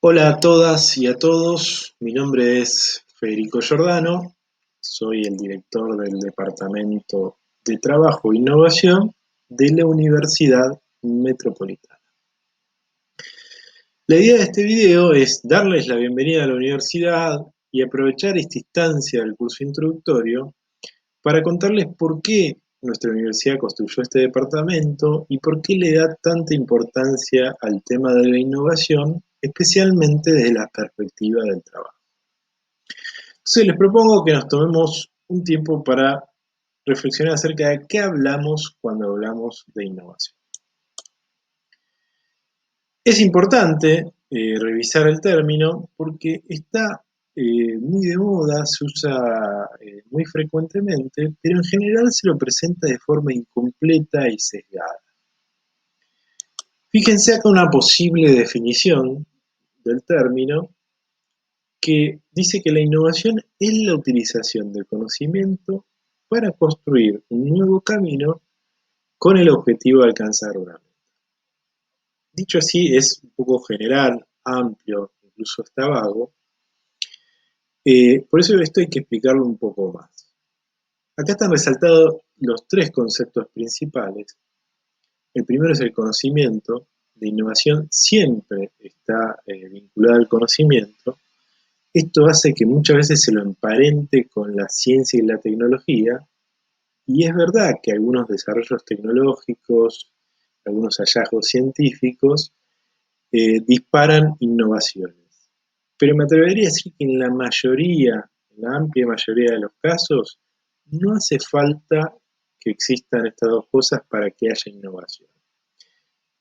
Hola a todas y a todos, mi nombre es Federico Giordano, soy el director del Departamento de Trabajo e Innovación de la Universidad Metropolitana. La idea de este video es darles la bienvenida a la universidad y aprovechar esta instancia del curso introductorio para contarles por qué nuestra universidad construyó este departamento y por qué le da tanta importancia al tema de la innovación, especialmente desde la perspectiva del trabajo. Entonces les propongo que nos tomemos un tiempo para reflexionar acerca de qué hablamos cuando hablamos de innovación. Es importante revisar el término porque está muy de moda, se usa muy frecuentemente, pero en general se lo presenta de forma incompleta y sesgada. Fíjense acá una posible definición del término que dice que la innovación es la utilización del conocimiento para construir un nuevo camino con el objetivo de alcanzar una meta. Dicho así, es un poco general, amplio, incluso hasta vago. Por eso esto hay que explicarlo un poco más. Acá están resaltados los tres conceptos principales. El primero es el conocimiento. La innovación siempre está vinculada al conocimiento. Esto hace que muchas veces se lo emparente con la ciencia y la tecnología, y es verdad que algunos desarrollos tecnológicos, algunos hallazgos científicos, disparan innovaciones. Pero me atrevería a decir que en la amplia mayoría de los casos, no hace falta que existan estas dos cosas para que haya innovación.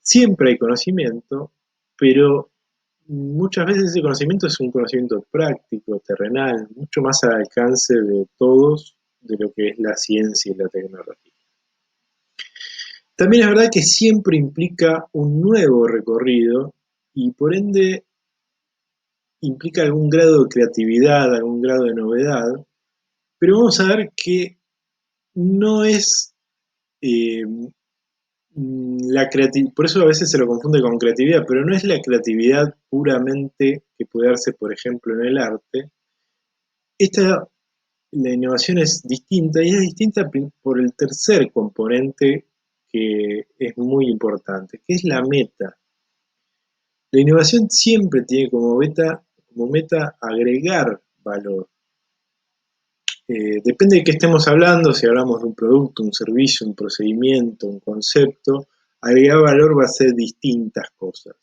Siempre hay conocimiento, pero muchas veces ese conocimiento es un conocimiento práctico, terrenal, mucho más al alcance de todos de lo que es la ciencia y la tecnología. También es verdad que siempre implica un nuevo recorrido y por ende implica algún grado de creatividad, algún grado de novedad, pero vamos a ver que no es eh, por eso a veces se lo confunde con creatividad, pero no es la creatividad puramente que puede darse, por ejemplo, en el arte. La innovación es distinta y es distinta por el tercer componente que es muy importante, que es la meta. La innovación siempre tiene como meta agregar valor. Depende de qué estemos hablando, si hablamos de un producto, un servicio, un procedimiento, un concepto, agregar valor va a ser distintas cosas,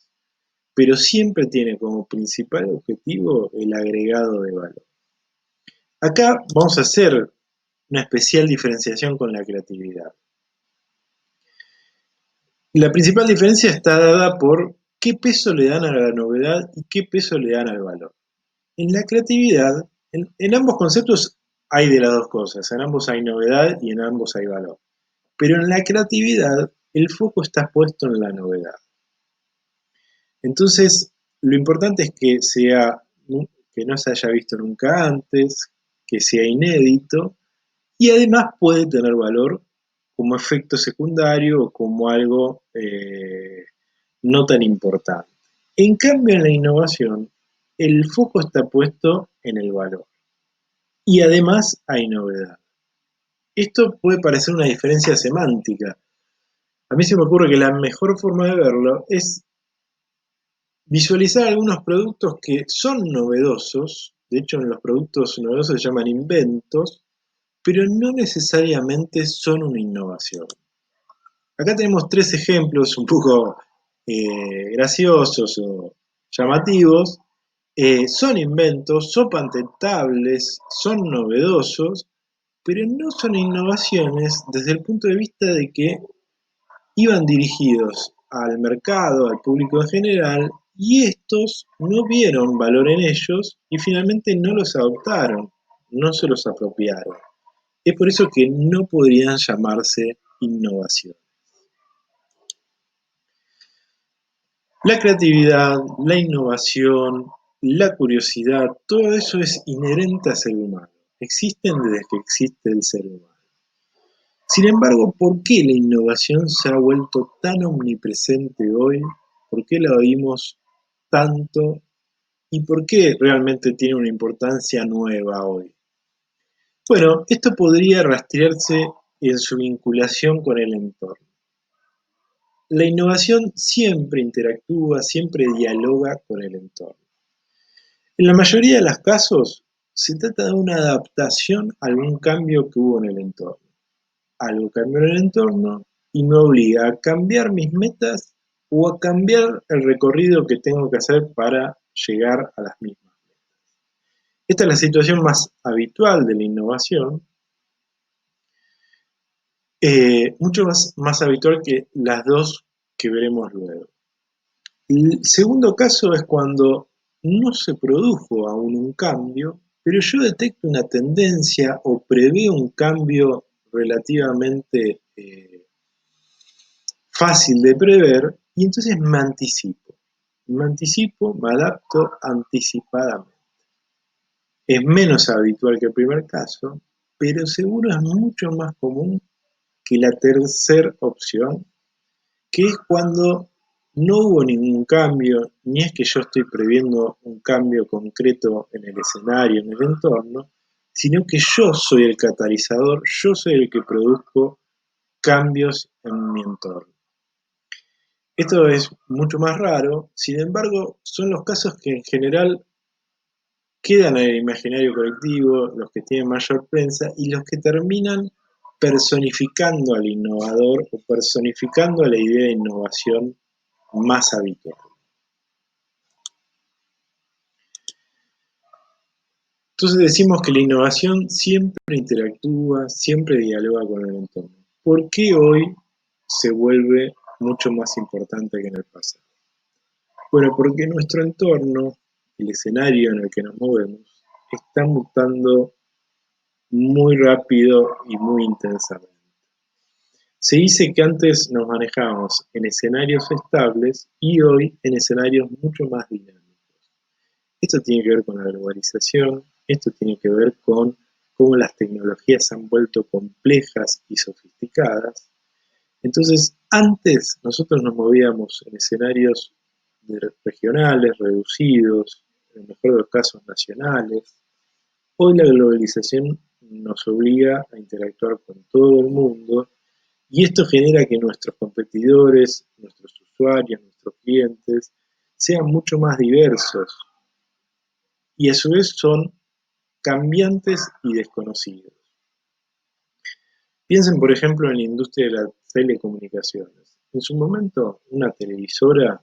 pero siempre tiene como principal objetivo el agregado de valor. Acá vamos a hacer una especial diferenciación con la creatividad. La principal diferencia está dada por qué peso le dan a la novedad y qué peso le dan al valor. En la creatividad, en ambos conceptos hay de las dos cosas, en ambos hay novedad y en ambos hay valor. Pero en la creatividad, el foco está puesto en la novedad. Entonces, lo importante es que no se haya visto nunca antes, que sea inédito y además puede tener valor como efecto secundario o como algo no tan importante. En cambio, en la innovación, el foco está puesto en el valor y además hay novedad. Esto puede parecer una diferencia semántica. A mí se me ocurre que la mejor forma de verlo es visualizar algunos productos que son novedosos, de hecho en los productos novedosos se llaman inventos, pero no necesariamente son una innovación. Acá tenemos tres ejemplos un poco graciosos o llamativos. Son inventos, son patentables, son novedosos, pero no son innovaciones desde el punto de vista de que iban dirigidos al mercado, al público en general, y estos no vieron valor en ellos y finalmente no los adoptaron, no se los apropiaron. Es por eso que no podrían llamarse innovación. La creatividad, la innovación, la curiosidad, todo eso es inherente al ser humano. Existen desde que existe el ser humano. Sin embargo, ¿por qué la innovación se ha vuelto tan omnipresente hoy? ¿Por qué la oímos tanto ¿Y por qué realmente tiene una importancia nueva hoy? Bueno, esto podría rastrearse en su vinculación con el entorno. La innovación siempre interactúa, siempre dialoga con el entorno. En la mayoría de los casos, se trata de una adaptación a algún cambio que hubo en el entorno. Algo cambió en el entorno y me obliga a cambiar mis metas o a cambiar el recorrido que tengo que hacer para llegar a las mismas. Esta es la situación más habitual de la innovación, mucho más habitual que las dos que veremos luego. El segundo caso es cuando no se produjo aún un cambio, pero yo detecto una tendencia o preveo un cambio relativamente fácil de prever y entonces me adapto anticipadamente. Es menos habitual que el primer caso, pero seguro es mucho más común que la tercera opción, que es cuando no hubo ningún cambio, ni es que yo estoy previendo un cambio concreto en el escenario, en el entorno, sino que yo soy el catalizador, yo soy el que produzco cambios en mi entorno. Esto es mucho más raro, sin embargo, son los casos que en general quedan en el imaginario colectivo, los que tienen mayor prensa y los que terminan personificando al innovador o personificando a la idea de innovación más habitual. Entonces decimos que la innovación siempre interactúa, siempre dialoga con el entorno. ¿Por qué hoy se vuelve mucho más importante que en el pasado? Bueno, porque nuestro entorno, el escenario en el que nos movemos, está mutando muy rápido y muy intensamente. Se dice que antes nos manejábamos en escenarios estables y hoy en escenarios mucho más dinámicos. Esto tiene que ver con la globalización, esto tiene que ver con cómo las tecnologías se han vuelto complejas y sofisticadas. Entonces, antes nosotros nos movíamos en escenarios regionales, reducidos, en el mejor de los casos nacionales. Hoy la globalización nos obliga a interactuar con todo el mundo y esto genera que nuestros competidores, nuestros usuarios, nuestros clientes sean mucho más diversos y a su vez son cambiantes y desconocidos. Piensen, por ejemplo, en la industria de las telecomunicaciones. En su momento, una televisora,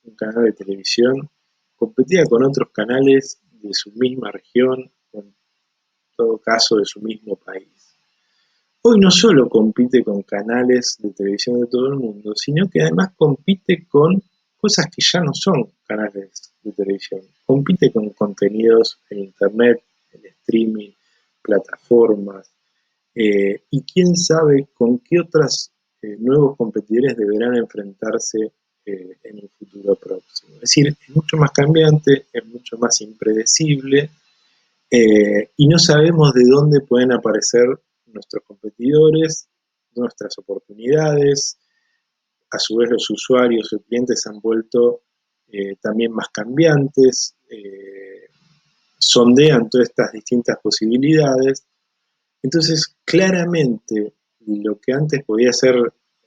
un canal de televisión, competía con otros canales de su misma región, o en todo caso de su mismo país. Hoy no solo compite con canales de televisión de todo el mundo, sino que además compite con cosas que ya no son canales de televisión. Compite con contenidos en internet, en streaming, plataformas, y quién sabe con qué otros nuevos competidores deberán enfrentarse en un futuro próximo. Es decir, es mucho más cambiante, es mucho más impredecible, y no sabemos de dónde pueden aparecer nuestros competidores, nuestras oportunidades. A su vez los usuarios o clientes se han vuelto también más cambiantes, sondean todas estas distintas posibilidades. Entonces, claramente, lo que antes podía ser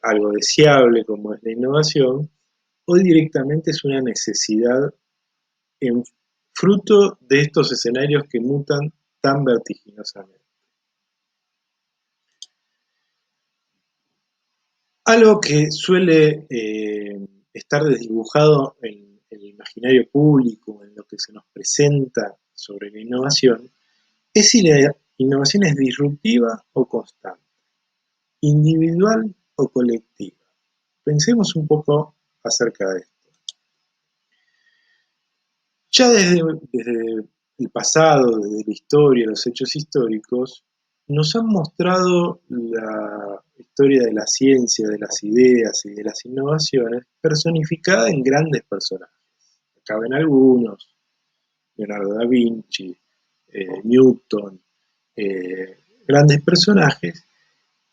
algo deseable como es la innovación, hoy directamente es una necesidad en fruto de estos escenarios que mutan tan vertiginosamente. Algo que suele estar desdibujado en el imaginario público, en lo que se nos presenta sobre la innovación, es si la innovación es disruptiva o constante, individual o colectiva. Pensemos un poco acerca de esto. Ya desde el pasado, desde la historia, los hechos históricos, nos han mostrado la historia de la ciencia, de las ideas y de las innovaciones personificada en grandes personajes. Acá ven algunos: Leonardo da Vinci, Newton, grandes personajes,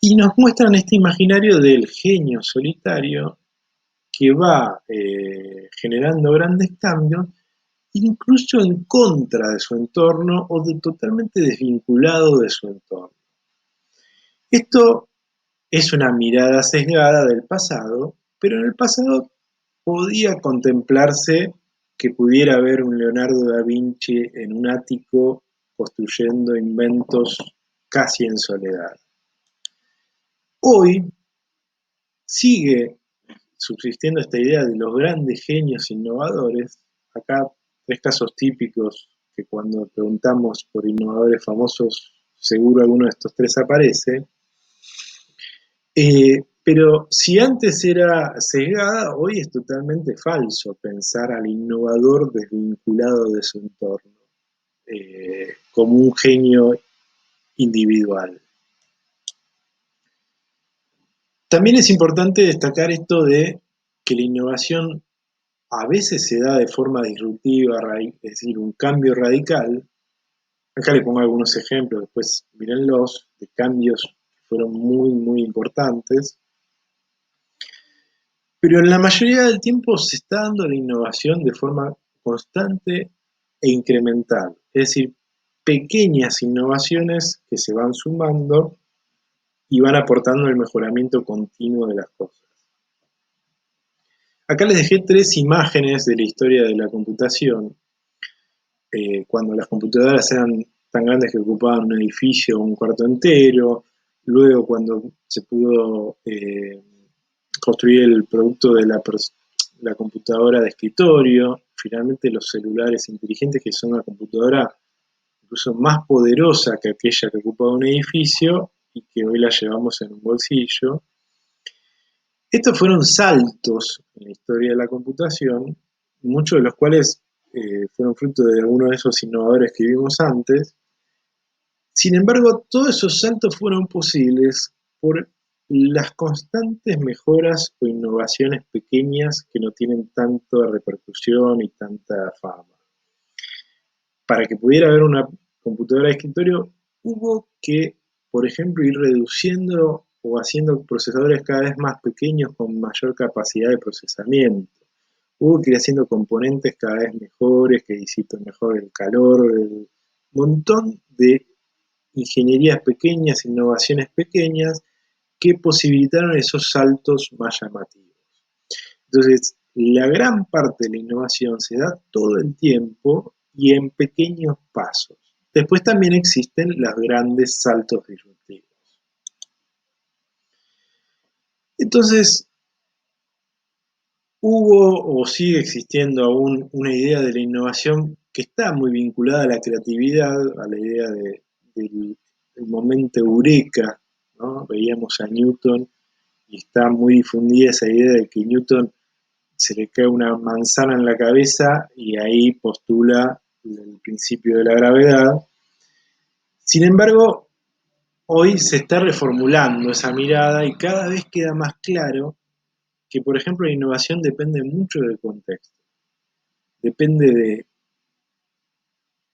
y nos muestran este imaginario del genio solitario que va generando grandes cambios incluso en contra de su entorno o totalmente desvinculado de su entorno. Esto es una mirada sesgada del pasado, pero en el pasado podía contemplarse que pudiera haber un Leonardo da Vinci en un ático construyendo inventos casi en soledad. Hoy sigue subsistiendo esta idea de los grandes genios innovadores. Acá tres casos típicos que cuando preguntamos por innovadores famosos, seguro alguno de estos tres aparece. Pero si antes era sesgada, hoy es totalmente falso pensar al innovador desvinculado de su entorno, como un genio individual. También es importante destacar esto de que la innovación a veces se da de forma disruptiva, es decir, un cambio radical. Acá le pongo algunos ejemplos, después mírenlos, de cambios que fueron muy importantes. Pero en la mayoría del tiempo se está dando la innovación de forma constante e incremental. Es decir, pequeñas innovaciones que se van sumando y van aportando el mejoramiento continuo de las cosas. Acá les dejé tres imágenes de la historia de la computación. Cuando las computadoras eran tan grandes que ocupaban un edificio o un cuarto entero, luego cuando se pudo construir el producto de la computadora de escritorio, finalmente los celulares inteligentes, que son una computadora incluso más poderosa que aquella que ocupaba un edificio y que hoy la llevamos en un bolsillo. Estos fueron saltos en la historia de la computación, muchos de los cuales fueron fruto de algunos de esos innovadores que vimos antes. Sin embargo, todos esos saltos fueron posibles por las constantes mejoras o innovaciones pequeñas que no tienen tanta repercusión y tanta fama. Para que pudiera haber una computadora de escritorio, hubo que, por ejemplo, ir reduciendo o haciendo procesadores cada vez más pequeños con mayor capacidad de procesamiento. Hubo que ir haciendo componentes cada vez mejores, que disipen mejor el calor, un montón de ingenierías pequeñas, innovaciones pequeñas, que posibilitaron esos saltos más llamativos. Entonces, la gran parte de la innovación se da todo el tiempo y en pequeños pasos. Después también existen los grandes saltos disruptivos. Entonces, hubo o sigue existiendo aún una idea de la innovación que está muy vinculada a la creatividad, a la idea del momento eureka, ¿no? Veíamos a Newton y está muy difundida esa idea de que Newton se le cae una manzana en la cabeza y ahí postula el principio de la gravedad. Sin embargo, hoy se está reformulando esa mirada y cada vez queda más claro que, por ejemplo, la innovación depende mucho del contexto. Depende de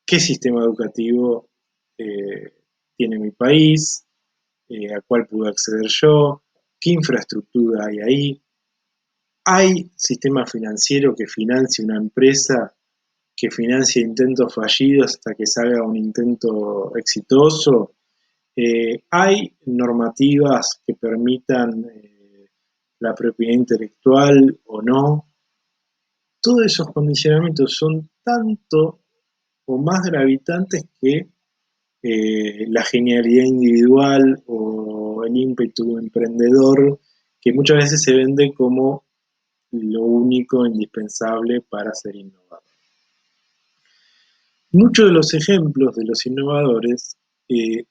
qué sistema educativo tiene mi país, a cuál puedo acceder yo, qué infraestructura hay ahí. ¿Hay sistema financiero que financie una empresa, que financie intentos fallidos hasta que salga un intento exitoso? ¿Hay normativas que permitan la propiedad intelectual o no? Todos esos condicionamientos son tanto o más gravitantes que la genialidad individual o el ímpetu emprendedor, que muchas veces se vende como lo único indispensable para ser innovador. Muchos de los ejemplos de los innovadores,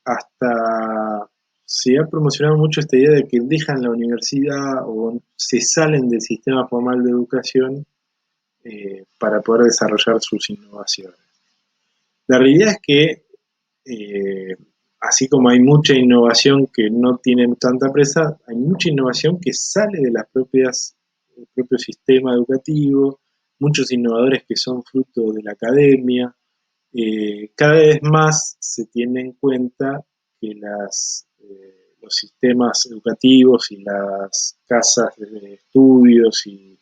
hasta se ha promocionado mucho esta idea de que dejan la universidad o se salen del sistema formal de educación para poder desarrollar sus innovaciones. La realidad es que, así como hay mucha innovación que no tiene tanta presa, hay mucha innovación que sale de del propio sistema educativo, muchos innovadores que son fruto de la academia. Cada vez más se tiene en cuenta que los sistemas educativos y las casas de estudios y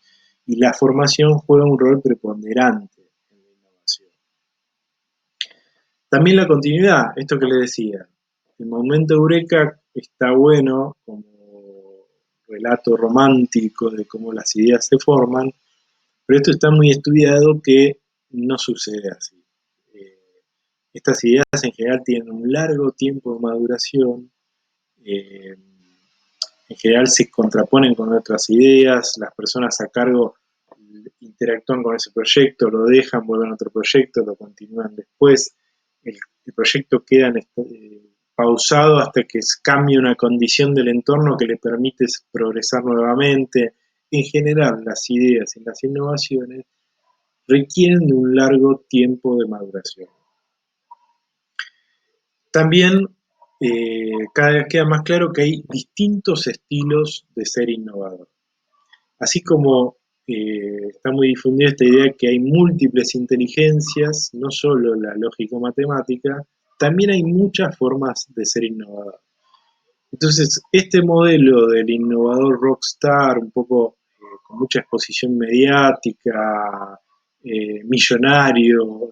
la formación juegan un rol preponderante en la innovación. También la continuidad, esto que les decía, el momento eureka está bueno como relato romántico de cómo las ideas se forman, pero esto está muy estudiado que no sucede así. Eh, Estas ideas en general tienen un largo tiempo de maduración, eh, en general se contraponen con otras ideas, las personas a cargo interactúan con ese proyecto, lo dejan, vuelven a otro proyecto, lo continúan después, el proyecto queda pausado hasta que cambie una condición del entorno que le permite progresar nuevamente. En general, las ideas y las innovaciones requieren de un largo tiempo de maduración. También cada vez queda más claro que hay distintos estilos de ser innovador. Así como está muy difundida esta idea que hay múltiples inteligencias, no solo la lógico-matemática, también hay muchas formas de ser innovador. Entonces, este modelo del innovador rockstar, un poco con mucha exposición mediática, millonario,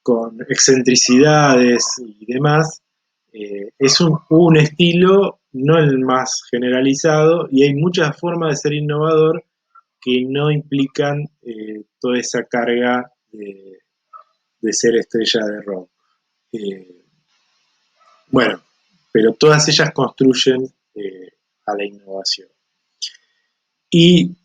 con excentricidades y demás, es un estilo, no el más generalizado, y hay muchas formas de ser innovador que no implican toda esa carga de ser estrella de rock. Eh, bueno, pero todas ellas construyen a la innovación. Y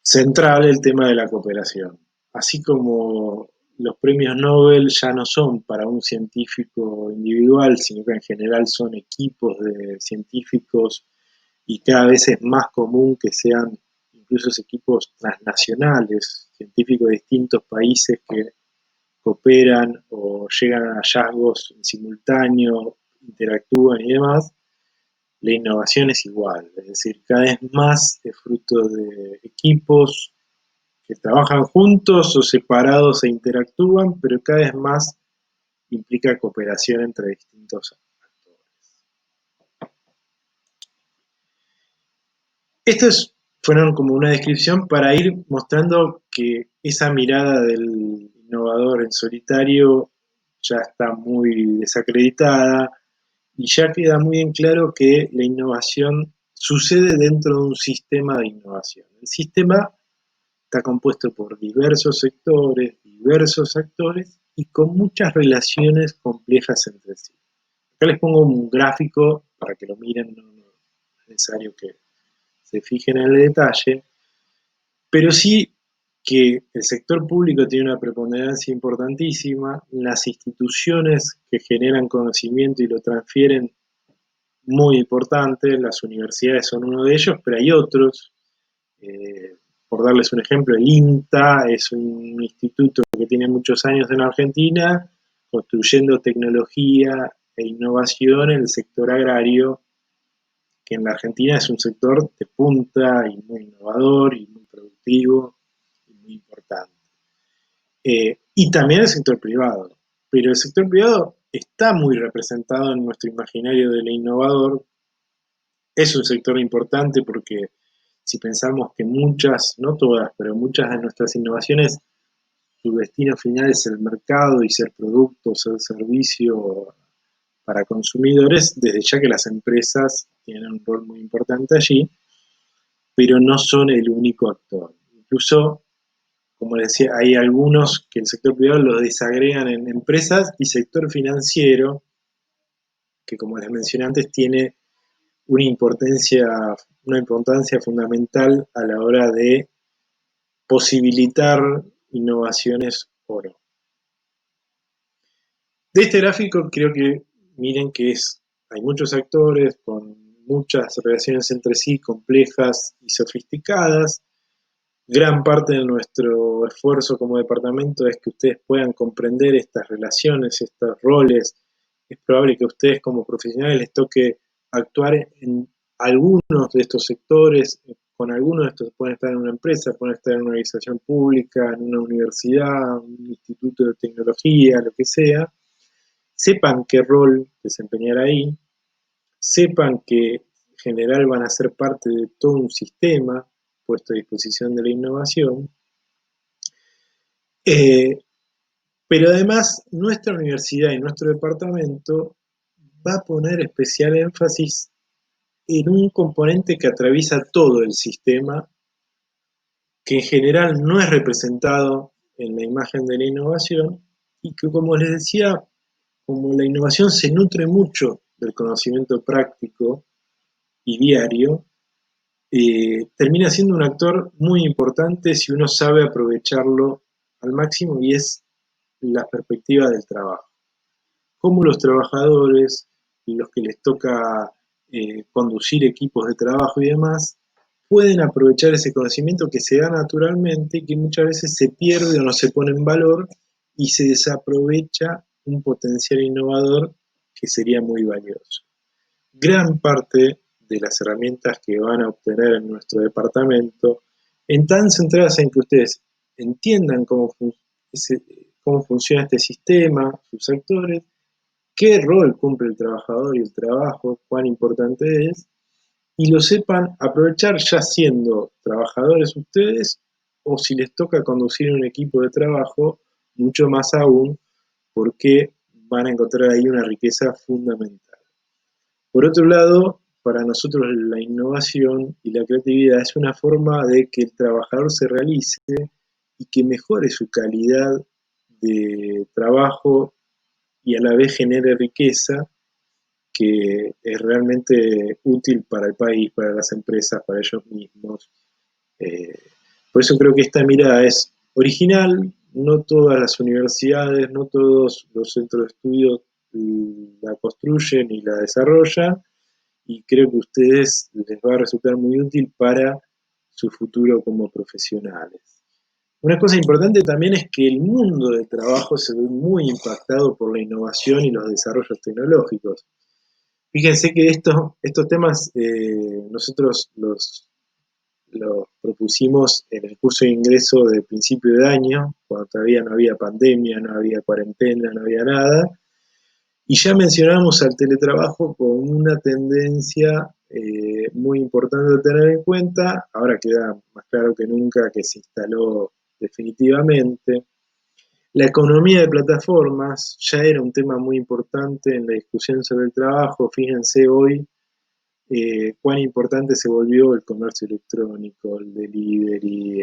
central el tema de la cooperación. Así como los premios Nobel ya no son para un científico individual, sino que en general son equipos de científicos y cada vez es más común que sean incluso equipos transnacionales, científicos de distintos países que cooperan o llegan a hallazgos en simultáneo, interactúan y demás. La innovación es igual, es decir, cada vez más es fruto de equipos que trabajan juntos o separados e interactúan, pero cada vez más implica cooperación entre distintos actores. Estos fueron como una descripción para ir mostrando que esa mirada del innovador en solitario ya está muy desacreditada y ya queda muy en claro que la innovación sucede dentro de un sistema de innovación. El sistema está compuesto por diversos sectores, diversos actores y con muchas relaciones complejas entre sí. Acá les pongo un gráfico para que lo miren, no es necesario que se fijen en el detalle, pero sí que el sector público tiene una preponderancia importantísima, las instituciones que generan conocimiento y lo transfieren muy importantes, las universidades son uno de ellos, pero hay otros. Por darles un ejemplo, el INTA es un instituto que tiene muchos años en Argentina, construyendo tecnología e innovación en el sector agrario, que en la Argentina es un sector de punta y muy innovador y muy productivo y muy importante. Y también el sector privado, pero el sector privado está muy representado en nuestro imaginario del innovador. Es un sector importante porque si pensamos que muchas, no todas, pero muchas de nuestras innovaciones, su destino final es el mercado y ser producto, ser servicio para consumidores, desde ya que las empresas tienen un rol muy importante allí, pero no son el único actor. Incluso, como les decía, hay algunos que el sector privado los desagregan en empresas y sector financiero, que como les mencioné antes, tiene una importancia fundamental a la hora de posibilitar innovaciones o no. De este gráfico creo que miren que hay muchos actores con muchas relaciones entre sí complejas y sofisticadas. Gran parte de nuestro esfuerzo como departamento es que ustedes puedan comprender estas relaciones, estos roles. Es probable que a ustedes como profesionales les toque actuar en algunos de estos sectores, con algunos de estos pueden estar en una empresa, pueden estar en una organización pública, en una universidad, un instituto de tecnología, lo que sea. Sepan qué rol desempeñar ahí, sepan que en general van a ser parte de todo un sistema puesto a disposición de la innovación. Pero además, nuestra universidad y nuestro departamento va a poner especial énfasis en un componente que atraviesa todo el sistema, que en general no es representado en la imagen de la innovación y que, como les decía, como la innovación se nutre mucho del conocimiento práctico y diario, termina siendo un actor muy importante si uno sabe aprovecharlo al máximo, y es la perspectiva del trabajo. Cómo los trabajadores, los que les toca conducir equipos de trabajo y demás, pueden aprovechar ese conocimiento que se da naturalmente y que muchas veces se pierde o no se pone en valor, y se desaprovecha un potencial innovador que sería muy valioso. Gran parte de las herramientas que van a obtener en nuestro departamento están centradas en que ustedes entiendan cómo funciona este sistema, sus actores, qué rol cumple el trabajador y el trabajo, cuán importante es, y lo sepan aprovechar ya siendo trabajadores ustedes, o si les toca conducir un equipo de trabajo, mucho más aún, porque van a encontrar ahí una riqueza fundamental. Por otro lado, para nosotros la innovación y la creatividad es una forma de que el trabajador se realice y que mejore su calidad de trabajo, y a la vez genere riqueza que es realmente útil para el país, para las empresas, para ellos mismos. Eh, por eso creo que esta mirada es original. No todas las universidades, no todos los centros de estudio la construyen y la desarrollan, y creo que a ustedes les va a resultar muy útil para su futuro como profesionales. Una cosa importante también es que el mundo del trabajo se ve muy impactado por la innovación y los desarrollos tecnológicos. Fíjense que estos temas nosotros los propusimos en el curso de ingreso de principio de año, cuando todavía no había pandemia, no había cuarentena, no había nada, y ya mencionamos al teletrabajo como una tendencia muy importante de tener en cuenta. Ahora queda más claro que nunca que se instaló definitivamente. La economía de plataformas ya era un tema muy importante en la discusión sobre el trabajo. Fíjense hoy cuán importante se volvió el comercio electrónico, el delivery,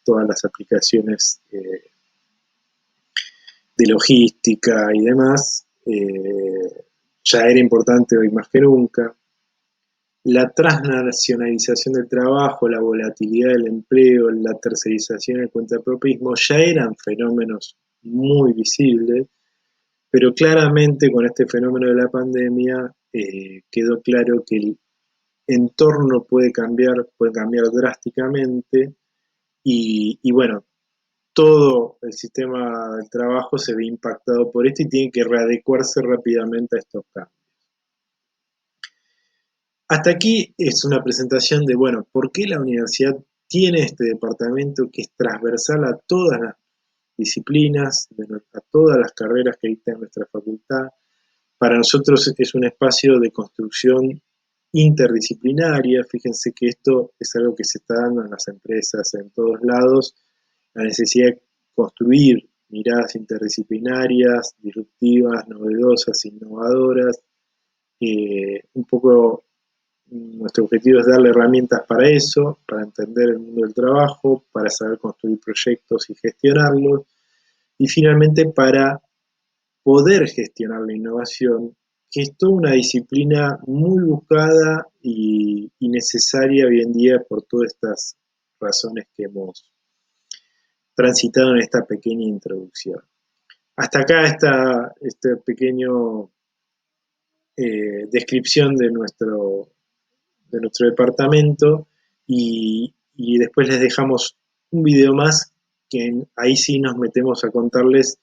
todas las aplicaciones de logística y demás. Ya era importante hoy más que nunca. La transnacionalización del trabajo, la volatilidad del empleo, la tercerización, el cuentapropismo ya eran fenómenos muy visibles, pero claramente con este fenómeno de la pandemia quedó claro que el entorno puede cambiar drásticamente, y bueno, todo el sistema del trabajo se ve impactado por esto y tiene que readecuarse rápidamente a estos cambios. Hasta aquí es una presentación de, bueno, por qué la universidad tiene este departamento que es transversal a todas las disciplinas, a todas las carreras que dicta en nuestra facultad. Para nosotros es un espacio de construcción interdisciplinaria. Fíjense que esto es algo que se está dando en las empresas en todos lados, la necesidad de construir miradas interdisciplinarias, disruptivas, novedosas, innovadoras. Un poco nuestro objetivo es darle herramientas para eso, para entender el mundo del trabajo, para saber construir proyectos y gestionarlos, y finalmente para poder gestionar la innovación, que es toda una disciplina muy buscada y necesaria hoy en día por todas estas razones que hemos transitado en esta pequeña introducción. Hasta acá está este pequeño descripción de nuestro departamento, y después les dejamos un video más que ahí sí nos metemos a contarles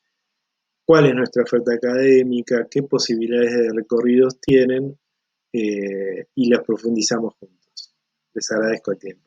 cuál es nuestra oferta académica, qué posibilidades de recorridos tienen, y las profundizamos juntos. Les agradezco el tiempo.